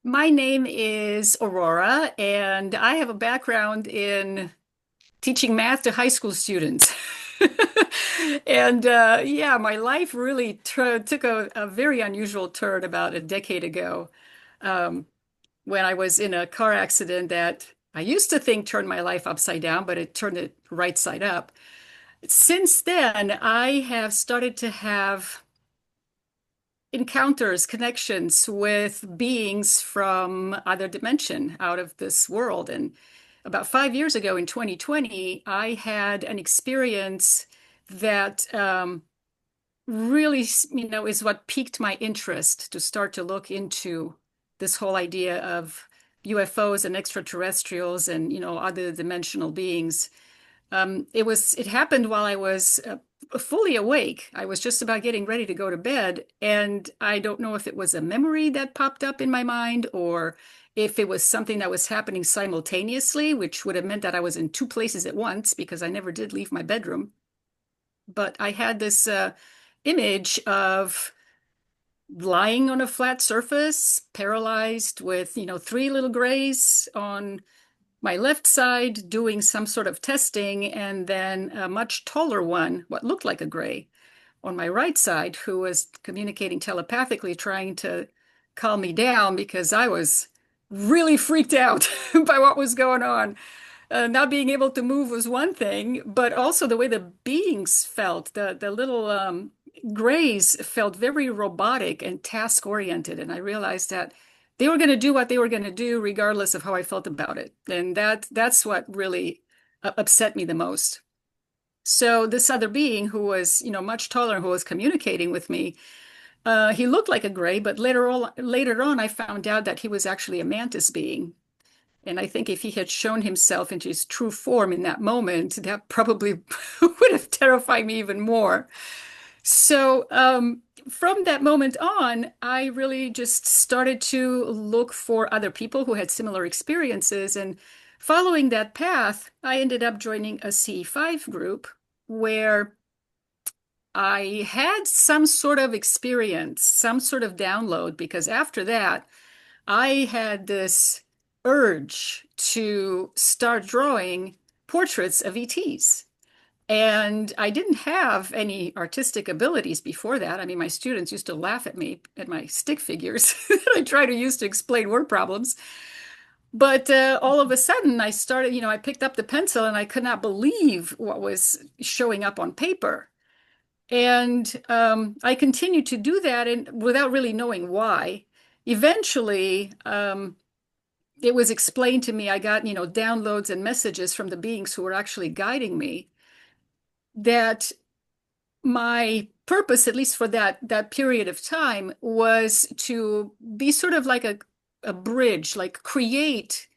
My name is Aurora, and I have a background in teaching math to high school students. And yeah, my life really took a very unusual turn about a decade ago um, when I was in a car accident that I used to think turned my life upside down, but it turned it right side up. Since then, I have started to have encounters, connections with beings from other dimension out of this world. And about 5 years ago in 2020, I had an experience that really, is what piqued my interest to start to look into this whole idea of UFOs and extraterrestrials and, other dimensional beings. It happened while I was fully awake. I was just about getting ready to go to bed, and I don't know if it was a memory that popped up in my mind or if it was something that was happening simultaneously, which would have meant that I was in two places at once because I never did leave my bedroom. But I had this image of lying on a flat surface, paralyzed with, three little grays on my left side doing some sort of testing, and then a much taller one, what looked like a gray, on my right side, who was communicating telepathically, trying to calm me down because I was really freaked out by what was going on. Not being able to move was one thing, but also the way the beings felt, the little grays felt very robotic and task oriented. And I realized that they were going to do what they were going to do regardless of how I felt about it. And that's what really upset me the most. So this other being who was, much taller, who was communicating with me, he looked like a gray, but later on, I found out that he was actually a mantis being. And I think if he had shown himself into his true form in that moment, that probably would have terrified me even more. So, from that moment on, I really just started to look for other people who had similar experiences. And following that path, I ended up joining a C5 group where I had some sort of experience, some sort of download, because after that, I had this urge to start drawing portraits of ETs. And I didn't have any artistic abilities before that. I mean, my students used to laugh at me at my stick figures that I try to use to explain word problems. But all of a sudden, I started, I picked up the pencil and I could not believe what was showing up on paper. And I continued to do that and without really knowing why. Eventually, it was explained to me. I got, downloads and messages from the beings who were actually guiding me that my purpose, at least for that period of time, was to be sort of like a bridge, like create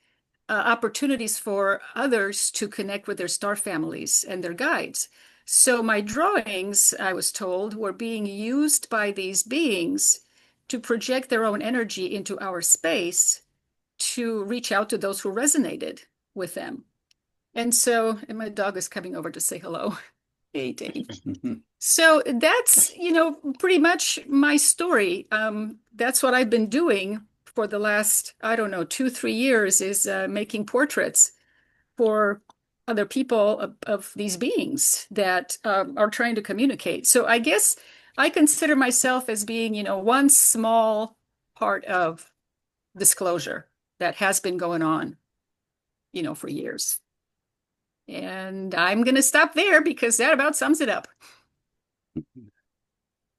opportunities for others to connect with their star families and their guides. So my drawings, I was told, were being used by these beings to project their own energy into our space to reach out to those who resonated with them. And my dog is coming over to say hello. Hey, Dave. So that's, pretty much my story. That's what I've been doing for the last, I don't know, 2, 3 years is making portraits for other people of these beings that are trying to communicate. So I guess I consider myself as being, one small part of disclosure that has been going on, for years. And I'm going to stop there because that about sums it up.